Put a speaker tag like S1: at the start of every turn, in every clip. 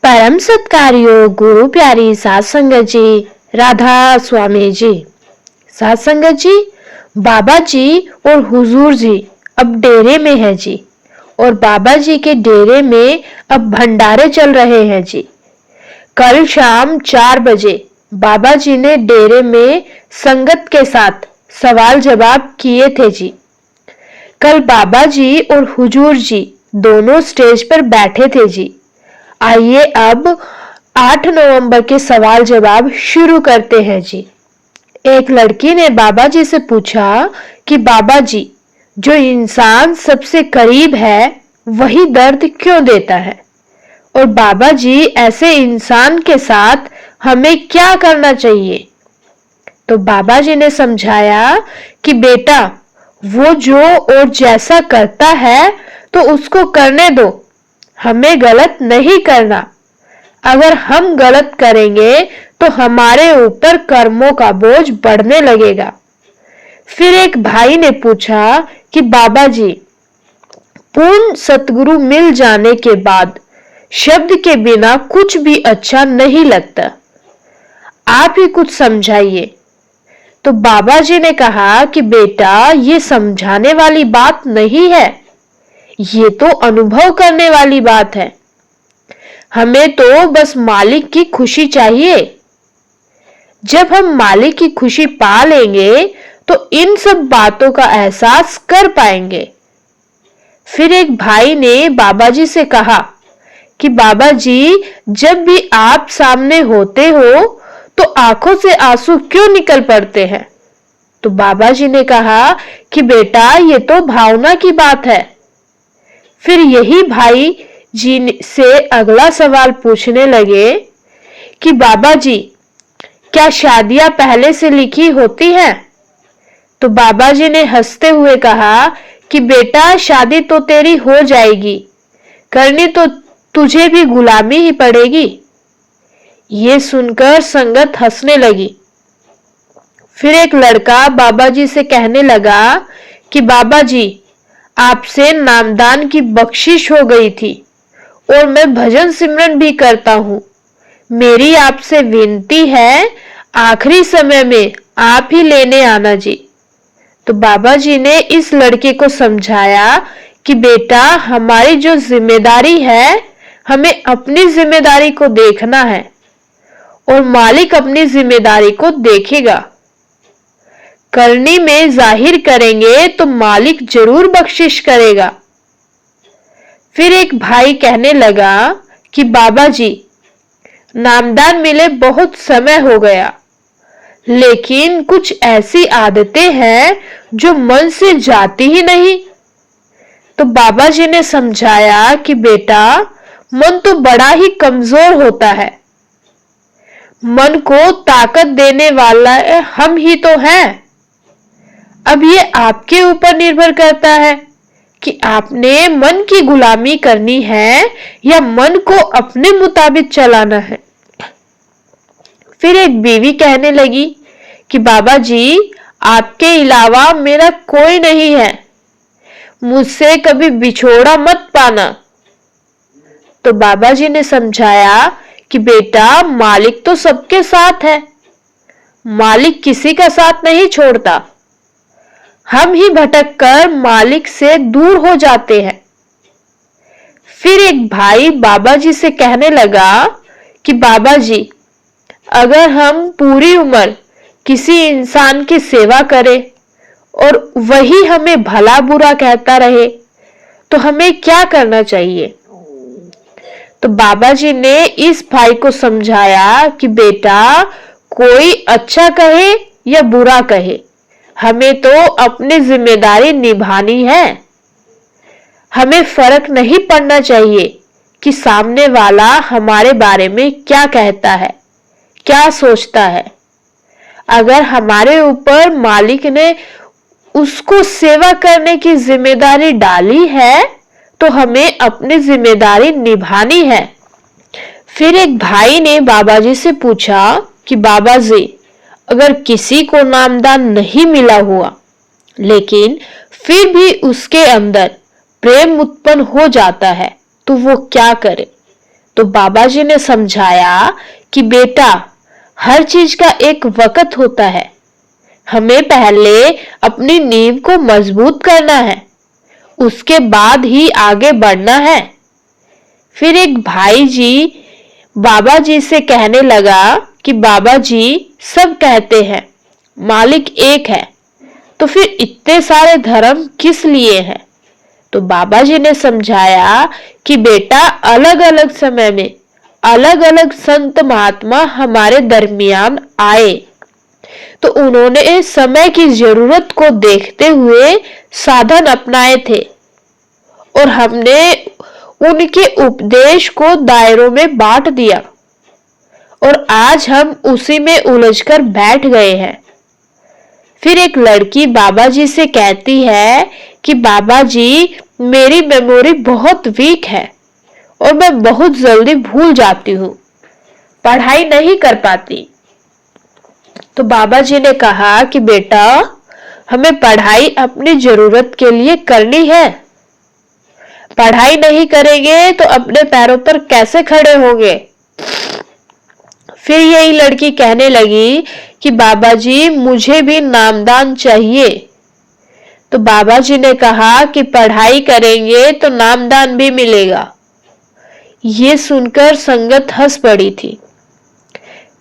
S1: परम सत्कार्यो गुरु प्यारी सात संगत जी, राधा स्वामी जी। सात संगत जी, बाबा जी और हुजूर जी अब डेरे में है जी, और बाबा जी के डेरे में अब भंडारे चल रहे हैं जी। कल शाम 4 बजे बाबा जी ने डेरे में संगत के साथ सवाल जवाब किए थे जी। कल बाबा जी और हुजूर जी दोनों स्टेज पर बैठे थे जी। आइए अब 8 नवंबर के सवाल जवाब शुरू करते हैं जी। एक लड़की ने बाबा जी से पूछा कि बाबा जी, जो इंसान सबसे करीब है वही दर्द क्यों देता है, और बाबा जी ऐसे इंसान के साथ हमें क्या करना चाहिए। तो बाबा जी ने समझाया कि बेटा, वो जो और जैसा करता है तो उसको करने दो, हमें गलत नहीं करना। अगर हम गलत करेंगे तो हमारे ऊपर कर्मों का बोझ बढ़ने लगेगा। फिर एक भाई ने पूछा कि बाबा जी, पूर्ण सतगुरु मिल जाने के बाद शब्द के बिना कुछ भी अच्छा नहीं लगता, आप ही कुछ समझाइए। तो बाबा जी ने कहा कि बेटा, ये समझाने वाली बात नहीं है, ये तो अनुभव करने वाली बात है। हमें तो बस मालिक की खुशी चाहिए। जब हम मालिक की खुशी पा लेंगे तो इन सब बातों का एहसास कर पाएंगे। फिर एक भाई ने बाबा जी से कहा कि बाबा जी, जब भी आप सामने होते हो तो आंखों से आंसू क्यों निकल पड़ते हैं। तो बाबा जी ने कहा कि बेटा, ये तो भावना की बात है। फिर यही भाई जी से अगला सवाल पूछने लगे कि बाबा जी, क्या शादियां पहले से लिखी होती हैं। तो बाबा जी ने हंसते हुए कहा कि बेटा, शादी तो तेरी हो जाएगी, करनी तो तुझे भी गुलामी ही पड़ेगी। ये सुनकर संगत हंसने लगी। फिर एक लड़का बाबा जी से कहने लगा कि बाबा जी, आपसे नामदान की बख्शिश हो गई थी और मैं भजन सिमरन भी करता हूं। मेरी आपसे विनती है, आखिरी समय में आप ही लेने आना जी। तो बाबा जी ने इस लड़के को समझाया कि बेटा, हमारी जो जिम्मेदारी है, हमें अपनी जिम्मेदारी को देखना है और मालिक अपनी जिम्मेदारी को देखेगा। करनी में जाहिर करेंगे तो मालिक जरूर बख्शिश करेगा। फिर एक भाई कहने लगा कि बाबा जी, नामदान मिले बहुत समय हो गया, लेकिन कुछ ऐसी आदतें हैं जो मन से जाती ही नहीं। तो बाबा जी ने समझाया कि बेटा, मन तो बड़ा ही कमजोर होता है, मन को ताकत देने वाला हम ही तो हैं। अब ये आपके ऊपर निर्भर करता है कि आपने मन की गुलामी करनी है या मन को अपने मुताबिक चलाना है। फिर एक बीवी कहने लगी कि बाबा जी, आपके अलावा मेरा कोई नहीं है, मुझसे कभी बिछोड़ा मत पाना। तो बाबा जी ने समझाया कि बेटा, मालिक तो सबके साथ है, मालिक किसी का साथ नहीं छोड़ता, हम ही भटक कर मालिक से दूर हो जाते हैं। फिर एक भाई बाबा जी से कहने लगा कि बाबा जी, अगर हम पूरी उम्र किसी इंसान की सेवा करें और वही हमें भला बुरा कहता रहे तो हमें क्या करना चाहिए। तो बाबा जी ने इस भाई को समझाया कि बेटा, कोई अच्छा कहे या बुरा कहे, हमें तो अपनी जिम्मेदारी निभानी है। हमें फर्क नहीं पड़ना चाहिए कि सामने वाला हमारे बारे में क्या कहता है, क्या सोचता है। अगर हमारे ऊपर मालिक ने उसको सेवा करने की जिम्मेदारी डाली है तो हमें अपनी जिम्मेदारी निभानी है। फिर एक भाई ने बाबा जी से पूछा कि बाबा जी, अगर किसी को नामदान नहीं मिला हुआ लेकिन फिर भी उसके अंदर प्रेम उत्पन्न हो जाता है तो वो क्या करे। तो बाबा जी ने समझाया कि बेटा, हर चीज का एक वक्त होता है। हमें पहले अपनी नींव को मजबूत करना है, उसके बाद ही आगे बढ़ना है। फिर एक भाई जी बाबा जी से कहने लगा कि बाबा जी, सब कहते हैं मालिक एक है, तो फिर इतने सारे धर्म किस लिए हैं? तो बाबा जी ने समझाया कि बेटा, अलग अलग समय में अलग अलग संत महात्मा हमारे दरमियान आए, तो उन्होंने समय की जरूरत को देखते हुए साधन अपनाए थे और हमने उनके उपदेश को दायरों में बांट दिया और आज हम उसी में उलझकर बैठ गए हैं। फिर एक लड़की बाबा जी से कहती है कि बाबा जी, मेरी मेमोरी बहुत वीक है और मैं बहुत जल्दी भूल जाती हूँ, पढ़ाई नहीं कर पाती। तो बाबा जी ने कहा कि बेटा, हमें पढ़ाई अपनी जरूरत के लिए करनी है। पढ़ाई नहीं करेंगे तो अपने पैरों पर कैसे खड़े होंगे? फिर यही लड़की कहने लगी कि बाबा जी, मुझे भी नामदान चाहिए। तो बाबा जी ने कहा कि पढ़ाई करेंगे तो नामदान भी मिलेगा। ये सुनकर संगत हंस पड़ी थी।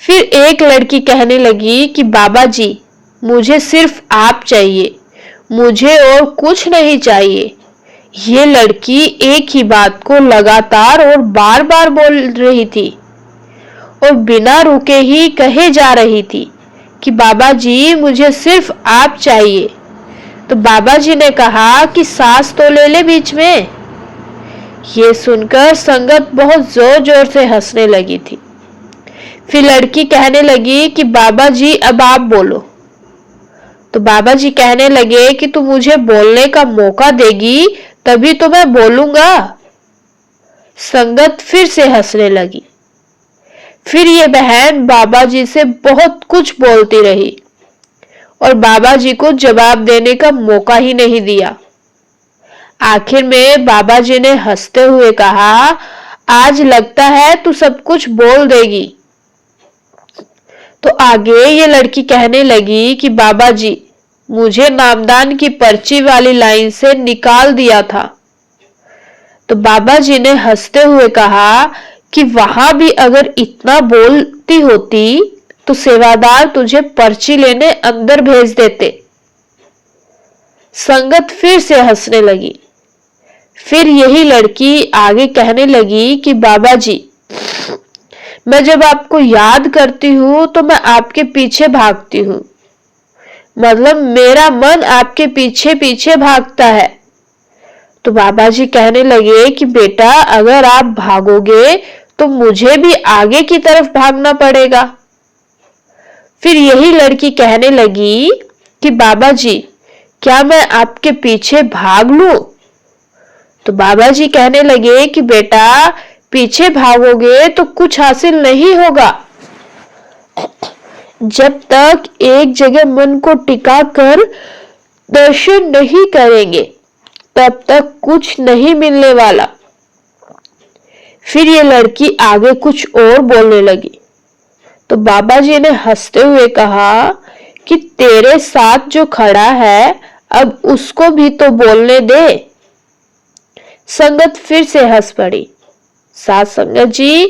S1: फिर एक लड़की कहने लगी कि बाबा जी, मुझे सिर्फ आप चाहिए, मुझे और कुछ नहीं चाहिए। ये लड़की एक ही बात को लगातार और बार बार बोल रही थी और बिना रुके ही कहे जा रही थी कि बाबा जी, मुझे सिर्फ आप चाहिए। तो बाबा जी ने कहा कि सांस तो ले ले बीच में। ये सुनकर संगत बहुत जोर जोर से हंसने लगी थी। फिर लड़की कहने लगी कि बाबा जी, अब आप बोलो। तो बाबा जी कहने लगे कि तू मुझे बोलने का मौका देगी तभी तो मैं बोलूंगा। संगत फिर से हंसने लगी। फिर ये बहन बाबा जी से बहुत कुछ बोलती रही और बाबा जी को जवाब देने का मौका ही नहीं दिया। आखिर में बाबा जी ने हंसते हुए कहा, आज लगता है तू सब कुछ बोल देगी। तो आगे ये लड़की कहने लगी कि बाबा जी, मुझे नामदान की पर्ची वाली लाइन से निकाल दिया था। तो बाबा जी ने हंसते हुए कहा कि वहां भी अगर इतना बोलती होती तो सेवादार तुझे पर्ची लेने अंदर भेज देते। संगत फिर से हंसने लगी। फिर यही लड़की आगे कहने लगी कि बाबा जी, मैं जब आपको याद करती हूँ तो मैं आपके पीछे भागती हूँ, मतलब मेरा मन आपके पीछे पीछे भागता है। तो बाबा जी कहने लगे कि बेटा, अगर आप भागोगे तो मुझे भी आगे की तरफ भागना पड़ेगा। फिर यही लड़की कहने लगी कि बाबा जी, क्या मैं आपके पीछे भाग लूं? तो बाबा जी कहने लगे कि बेटा, पीछे भागोगे तो कुछ हासिल नहीं होगा। जब तक एक जगह मन को टिका कर दर्शन नहीं करेंगे तब तक कुछ नहीं मिलने वाला। फिर ये लड़की आगे कुछ और बोलने लगी। तो बाबा जी ने हंसते हुए कहा कि तेरे साथ जो खड़ा है अब उसको भी तो बोलने दे। संगत फिर से हंस पड़ी। साथ संगत जी,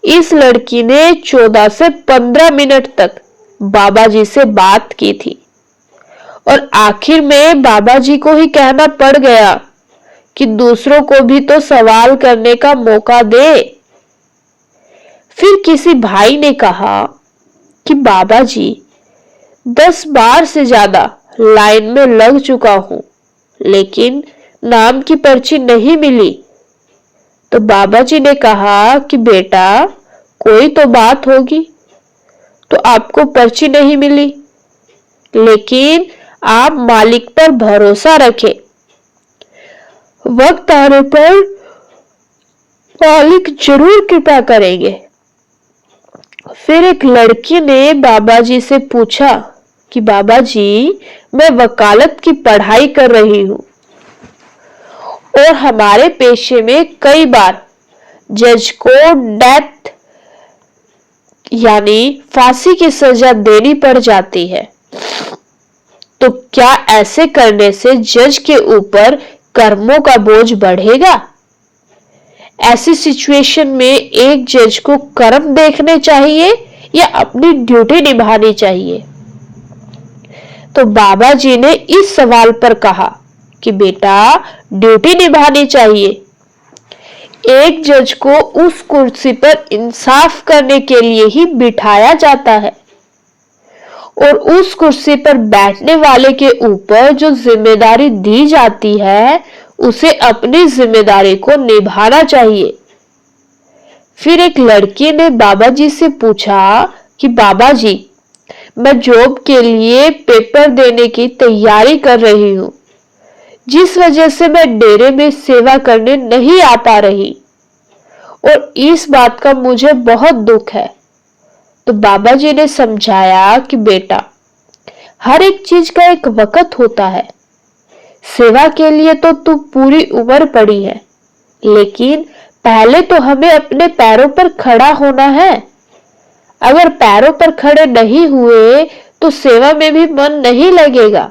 S1: इस लड़की ने 14 से 15 मिनट तक बाबा जी से बात की थी और आखिर में बाबा जी को ही कहना पड़ गया कि दूसरों को भी तो सवाल करने का मौका दे। फिर किसी भाई ने कहा कि बाबा जी, 10 बार से ज्यादा लाइन में लग चुका हूं लेकिन नाम की पर्ची नहीं मिली। तो बाबा जी ने कहा कि बेटा, कोई तो बात होगी तो आपको पर्ची नहीं मिली, लेकिन आप मालिक पर भरोसा रखें, वक्त आने पर मालिक जरूर कृपा करेंगे। फिर एक लड़की ने बाबा जी से पूछा कि बाबा जी, मैं वकालत की पढ़ाई कर रही हूं और हमारे पेशे में कई बार जज को डेथ यानी फांसी की सजा देनी पड़ जाती है। तो क्या ऐसे करने से जज के ऊपर कर्मों का बोझ बढ़ेगा? ऐसी सिचुएशन में एक जज को कर्म देखने चाहिए या अपनी ड्यूटी निभानी चाहिए? तो बाबा जी ने इस सवाल पर कहा कि बेटा ड्यूटी निभानी चाहिए। एक जज को उस कुर्सी पर इंसाफ करने के लिए ही बिठाया जाता है और उस कुर्सी पर बैठने वाले के ऊपर जो जिम्मेदारी दी जाती है उसे अपनी जिम्मेदारी को निभाना चाहिए। फिर एक लड़की ने बाबा जी से पूछा कि बाबा जी, मैं जॉब के लिए पेपर देने की तैयारी कर रही हूं, जिस वजह से मैं डेरे में सेवा करने नहीं आ पा रही और इस बात का मुझे बहुत दुख है। तो बाबा जी ने समझाया कि बेटा, हर एक चीज का एक वक्त होता है। सेवा के लिए तो तू पूरी उम्र पड़ी है, लेकिन पहले तो हमें अपने पैरों पर खड़ा होना है। अगर पैरों पर खड़े नहीं हुए तो सेवा में भी मन नहीं लगेगा।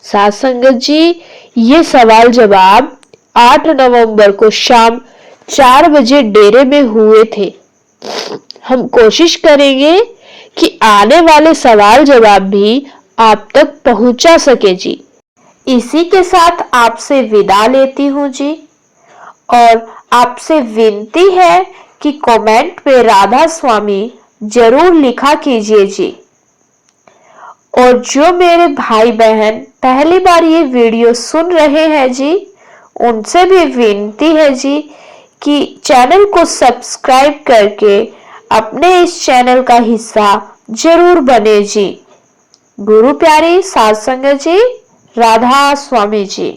S1: साथ संगत जी, ये सवाल जवाब 8 नवंबर को शाम 4 बजे डेरे में हुए थे। हम कोशिश करेंगे कि आने वाले सवाल जवाब भी आप तक पहुंचा सके जी। इसी के साथ आपसे विदा लेती हूं जी, और आपसे विनती है कि कमेंट पे राधा स्वामी जरूर लिखा कीजिए जी। और जो मेरे भाई बहन पहली बार ये वीडियो सुन रहे हैं जी, उनसे भी विनती है जी कि चैनल को सब्सक्राइब करके अपने इस चैनल का हिस्सा जरूर बने जी। गुरु प्यारी साध संगत जी, राधा स्वामी जी।